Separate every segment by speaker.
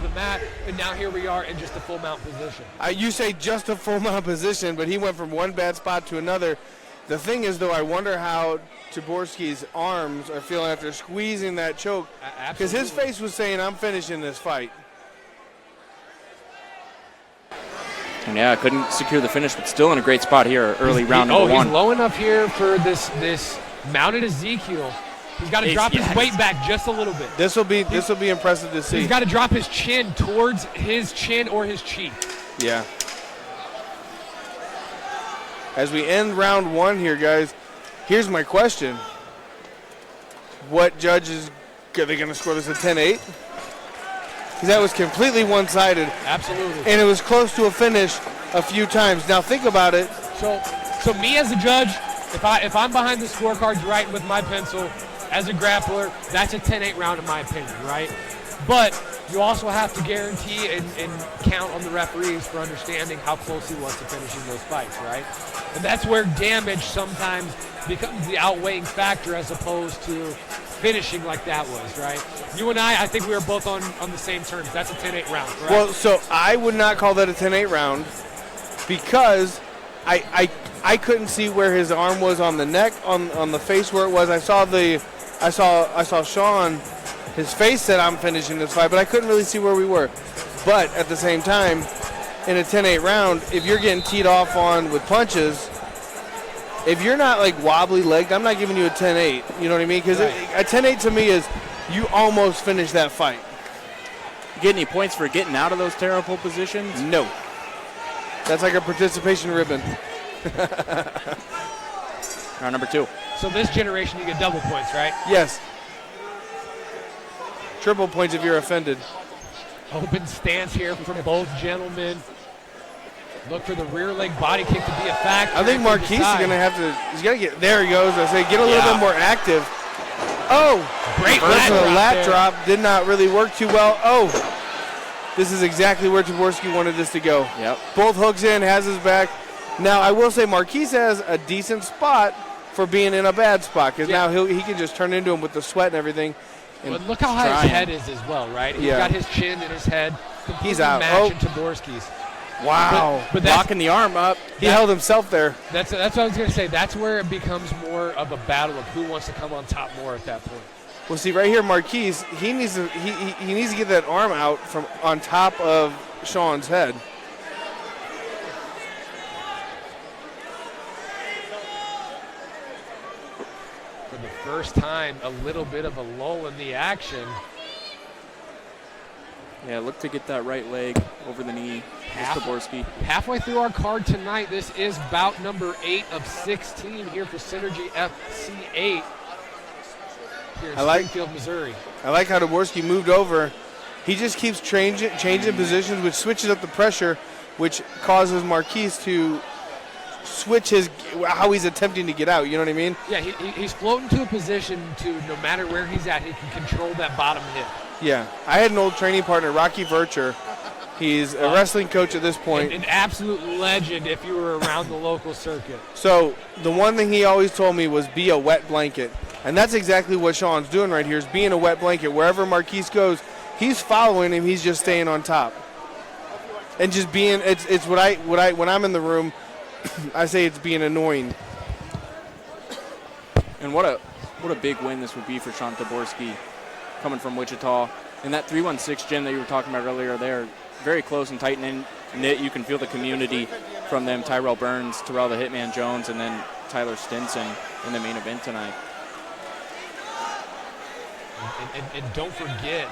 Speaker 1: the mat, and now here we are in just a full mount position.
Speaker 2: You say just a full mount position, but he went from one bad spot to another. The thing is, though, I wonder how Taborsky's arms are feeling after squeezing that choke. Because his face was saying, I'm finishing this fight.
Speaker 3: And yeah, couldn't secure the finish, but still in a great spot here early round number one.
Speaker 1: He's low enough here for this mounted Ezekiel. He's got to drop his weight back just a little bit.
Speaker 2: This will be impressive to see.
Speaker 1: He's got to drop his chin towards his chin or his cheek.
Speaker 2: Yeah. As we end round one here, guys, here's my question. What judges, are they going to score this a 10-8? Because that was completely one-sided.
Speaker 1: Absolutely.
Speaker 2: And it was close to a finish a few times. Now think about it.
Speaker 1: So me as a judge, if I'm behind the scorecards writing with my pencil as a grappler, that's a 10-8 round in my opinion, right? But you also have to guarantee and count on the referees for understanding how close he was to finishing those fights, right? And that's where damage sometimes becomes the outweighing factor as opposed to finishing like that was, right? You and I think we were both on the same terms. That's a 10-8 round, right?
Speaker 2: Well, so I would not call that a 10-8 round because I couldn't see where his arm was on the neck, on the face where it was. I saw Sean, his face said I'm finishing this fight, but I couldn't really see where we were. But at the same time, in a 10-8 round, if you're getting teed off on with punches, if you're not like wobbly legged, I'm not giving you a 10-8. You know what I mean? Because
Speaker 1: right.
Speaker 2: A 10-8 to me is you almost finished that fight.
Speaker 3: You get any points for getting out of those terrible positions?
Speaker 2: No. That's like a participation ribbon.
Speaker 3: Round number two.
Speaker 1: So this generation, you get double points, right?
Speaker 2: Yes. Triple points if you're offended.
Speaker 1: Open stance here from both gentlemen. Look for the rear leg body kick to be a factor.
Speaker 2: I think Marquese is going to have to, he's got to get, there he goes. I say, get a little bit more active. Oh,
Speaker 1: great
Speaker 2: lat drop did not really work too well. Oh, this is exactly where Taborsky wanted this to go.
Speaker 3: Yep.
Speaker 2: Both hooks in, has his back. Now, I will say Marquese has a decent spot for being in a bad spot because now he can just turn into him with the sweat and everything. And
Speaker 1: but look how high his head is as well, right? He's got his chin and his head.
Speaker 2: He's out.
Speaker 1: Matching Taborsky's.
Speaker 2: Wow.
Speaker 3: But locking the arm up.
Speaker 2: He held himself there.
Speaker 1: That's what I was going to say. That's where it becomes more of a battle of who wants to come on top more at that point.
Speaker 2: Well, see, right here, Marquese, he needs to get that arm out from on top of Sean's head.
Speaker 1: For the first time, a little bit of a lull in the action.
Speaker 3: Yeah, look to get that right leg over the knee. Taborsky.
Speaker 1: Halfway through our card tonight, this is bout number 8 of 16 here for Synergy FC8 here in Springfield, Missouri.
Speaker 2: I like how Taborsky moved over. He just keeps changing positions, which switches up the pressure, which causes Marquese to switch how he's attempting to get out. You know what I mean?
Speaker 1: Yeah, he's floating to a position to, no matter where he's at, he can control that bottom hip.
Speaker 2: Yeah, I had an old training partner, Rocky Vercher. He's a wrestling coach at this point.
Speaker 1: An absolute legend if you were around the local circuit.
Speaker 2: So the one thing he always told me was be a wet blanket. And that's exactly what Sean's doing right here, is being a wet blanket. Wherever Marquese goes, he's following him, he's just staying on top. And just being, it's what I when I'm in the room, I say it's being annoying.
Speaker 3: And what a big win this would be for Sean Taborsky, coming from Wichita. And that 316 gym that you were talking about earlier, they're very close and tight knit. You can feel the community from them. Tyrell Burns, Terrell the Hitman Jones, and then Tyler Stinson in the main event tonight.
Speaker 1: And don't forget,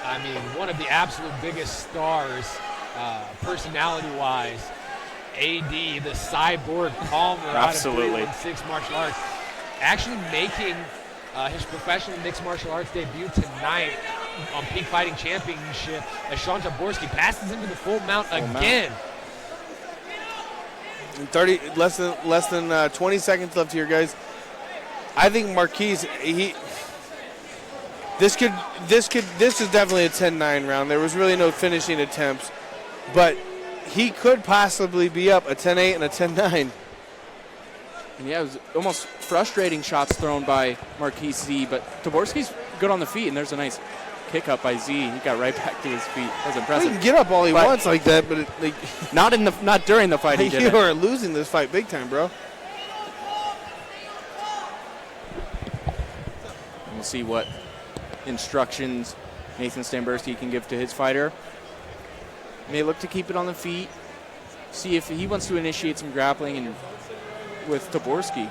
Speaker 1: I mean, one of the absolute biggest stars, personality-wise, AD, the cyborg Palmer out of 316 Martial Arts, actually making his professional mixed martial arts debut tonight on Peak Fighting Championship as Sean Taborsky passes into the full mount again.
Speaker 2: Less than 20 seconds left here, guys. I think Marquese, this is definitely a 10-9 round. There was really no finishing attempts, but he could possibly be up a 10-8 and a 10-9.
Speaker 3: And yeah, it was almost frustrating shots thrown by Marquese, but Taborsky's good on the feet, and there's a nice kick up by Z. He got right back to his feet. That was
Speaker 2: He
Speaker 3: impressive.
Speaker 2: can get up all he wants like that, but
Speaker 3: Not during the fight he did.
Speaker 2: you are losing this fight big time, bro.
Speaker 3: We'll see what instructions Nathan Stambursky can give to his fighter. May look to keep it on the feet. See if he wants to initiate some grappling and with Taborsky.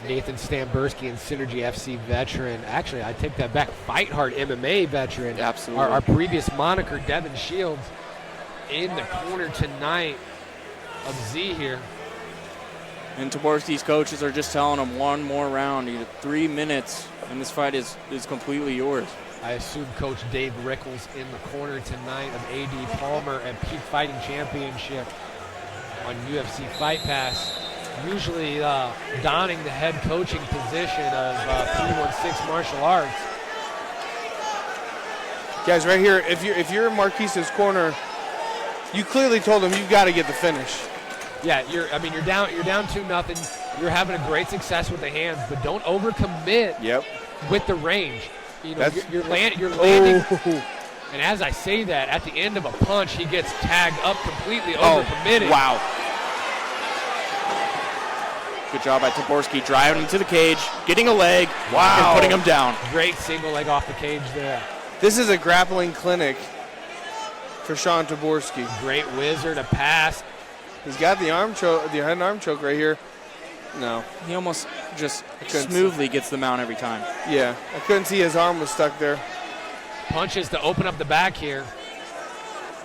Speaker 1: Nathan Stambursky and Synergy FC veteran. Actually, I take that back. Fight Hard MMA veteran.
Speaker 3: Absolutely.
Speaker 1: Our previous moniker, Devin Shields, in the corner tonight of Z here.
Speaker 3: And Taborsky's coaches are just telling him one more round. You get 3 minutes, and this fight is completely yours.
Speaker 1: I assume Coach Dave Rickles in the corner tonight of A.D. Palmer at Peak Fighting Championship on UFC Fight Pass. Usually donning the head coaching position of 316 Martial Arts.
Speaker 2: Guys, right here, if you're in Marquese's corner, you clearly told him you've got to get the finish.
Speaker 1: Yeah, you're down 2-0. You're having a great success with the hands, but don't overcommit
Speaker 2: Yep.
Speaker 1: with the range. You know, you're landing.
Speaker 2: Oh.
Speaker 1: And as I say that, at the end of a punch, he gets tagged up completely, overcommitted.
Speaker 2: Wow.
Speaker 3: Good job by Taborsky, driving him to the cage, getting a leg,
Speaker 2: Wow.
Speaker 3: and putting him down.
Speaker 1: Great single leg off the cage there.
Speaker 2: This is a grappling clinic for Sean Taborsky.
Speaker 1: Great wizard, a pass.
Speaker 2: He's got the head and arm choke right here. No.
Speaker 3: He almost just
Speaker 2: couldn't
Speaker 3: smoothly gets the mount every time.
Speaker 2: Yeah, I couldn't see his arm was stuck there.
Speaker 1: Punches to open up the back here.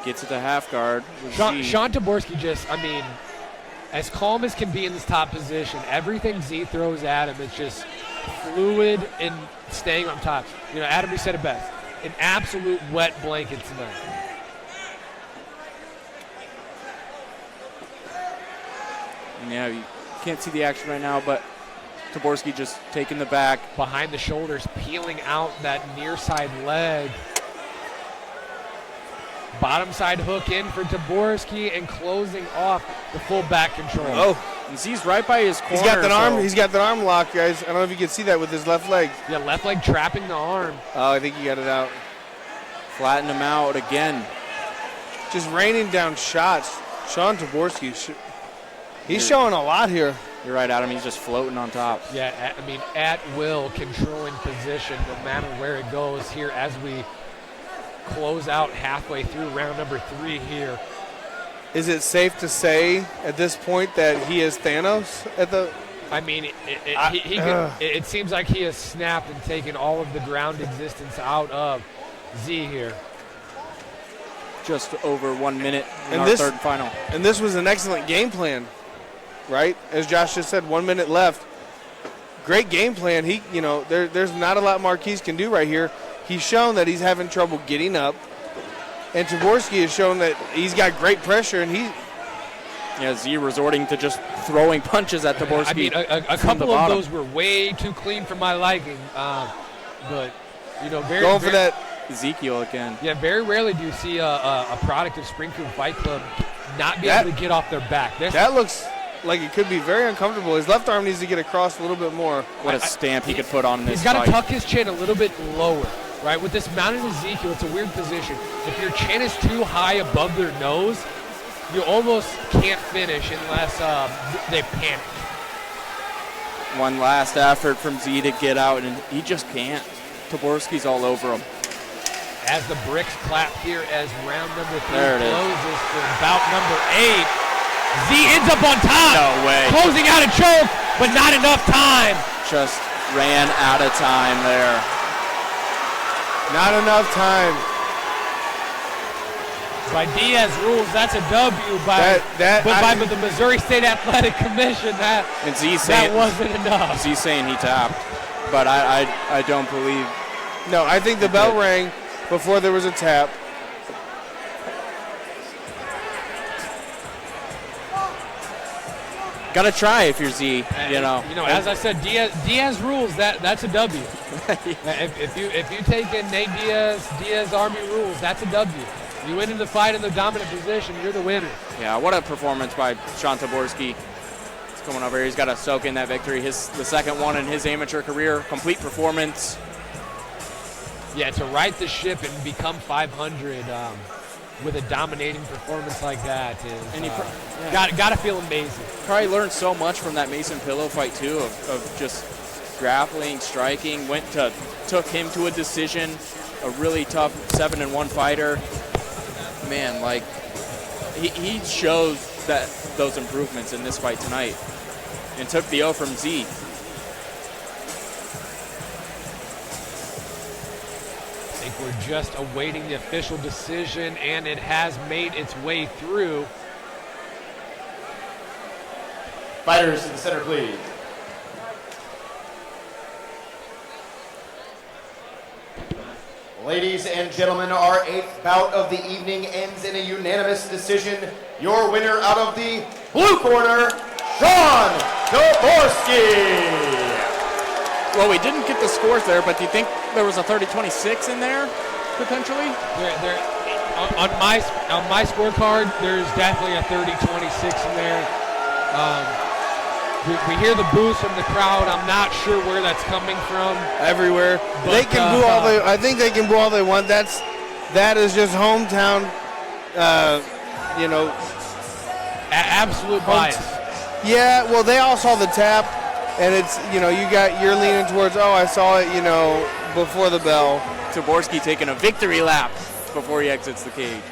Speaker 3: Gets at the half guard. with
Speaker 1: Sean
Speaker 3: Z.
Speaker 1: Taborsky just, as calm as can be in this top position, everything Z throws at him is just fluid and staying on top. You know, Adam, you said it best. An absolute wet blanket tonight.
Speaker 3: Yeah, you can't see the action right now, but Taborsky just taking the back.
Speaker 1: Behind the shoulders, peeling out that near side leg. Bottom side hook in for Taborsky and closing off the full back control.
Speaker 2: Oh,
Speaker 3: And Z's right by his corner.
Speaker 2: He's got that arm lock, guys. I don't know if you can see that with his left leg.
Speaker 1: Yeah, left leg trapping the arm.
Speaker 2: Oh, I think he got it out.
Speaker 3: Flatten him out again.
Speaker 2: Just raining down shots. Sean Taborsky, he's showing a lot here.
Speaker 3: You're right, Adam. He's just floating on top.
Speaker 1: Yeah, at will, controlling position no matter where it goes here as we close out halfway through round number 3 here.
Speaker 2: Is it safe to say at this point that he is Thanos at the?
Speaker 1: It seems like he has snapped and taken all of the ground existence out of Z here.
Speaker 3: Just over 1 minute in
Speaker 2: And
Speaker 3: our third and final.
Speaker 2: And this was an excellent game plan, right? As Josh just said, 1 minute left. Great game plan. There's not a lot Marquese can do right here. He's shown that he's having trouble getting up, and Taborsky has shown that he's got great pressure, and
Speaker 3: Z resorting to just throwing punches at Taborsky.
Speaker 1: A couple of those were way too clean for my liking, but very
Speaker 2: going for that.
Speaker 3: Ezekiel again.
Speaker 1: Yeah, very rarely do you see a product of Springfield Fight Club not be able to get off their back.
Speaker 2: That looks like it could be very uncomfortable. His left arm needs to get across a little bit more.
Speaker 3: What a stamp he could put on this
Speaker 1: He's got
Speaker 3: fight.
Speaker 1: to tuck his chin a little bit lower, right? With this mounted Ezekiel, it's a weird position. If your chin is too high above their nose, you almost can't finish unless they panic.
Speaker 3: One last effort from Z to get out, and he just can't. Taborsky's all over him.
Speaker 1: As the bricks clap here as round number 3
Speaker 3: There it is.
Speaker 1: closes for bout number 8. Z ends up on top.
Speaker 3: No way.
Speaker 1: Closing out a choke, but not enough time.
Speaker 3: Just ran out of time there.
Speaker 2: Not enough time.
Speaker 1: By Diaz rules, that's a W. By the Missouri State Athletic Commission, that wasn't enough.
Speaker 3: Z's saying he tapped, but I don't believe.
Speaker 2: No, I think the bell rang before there was a tap.
Speaker 3: Got to try if you're Z,
Speaker 1: As I said, Diaz rules, that's a W. If you take in Nate Diaz Army rules, that's a W. You went into the fight in the dominant position, you're the winner.
Speaker 3: Yeah, what a performance by Sean Taborsky. He's coming over here. He's got to soak in that victory. The second one in his amateur career. Complete performance.
Speaker 1: Yeah, to right the ship and become 500 with a dominating performance like that is
Speaker 3: And
Speaker 1: gotta feel amazing.
Speaker 3: Probably learned so much from that Mason Pillow fight too, of just grappling, striking. Took him to a decision. A really tough 7-1 fighter. Man, like he shows those improvements in this fight tonight, and took the O from Z.
Speaker 1: I think we're just awaiting the official decision, and it has made its way through.
Speaker 4: Fighters in the center, please. Ladies and gentlemen, our 8th bout of the evening ends in a unanimous decision. Your winner out of the blue corner, Sean Taborsky.
Speaker 3: Well, we didn't get the scores there, but do you think there was a 30-26 in there, potentially?
Speaker 1: On my scorecard, there's definitely a 30-26 in there. We hear the boos from the crowd. I'm not sure where that's coming from.
Speaker 2: Everywhere. They can boo all I think they can boo all they want. That is just hometown,
Speaker 1: Absolute bias.
Speaker 2: Yeah, well, they all saw the tap, and it's, you're leaning towards, I saw it, before the bell.
Speaker 3: Taborsky taking a victory lap before he exits the cage.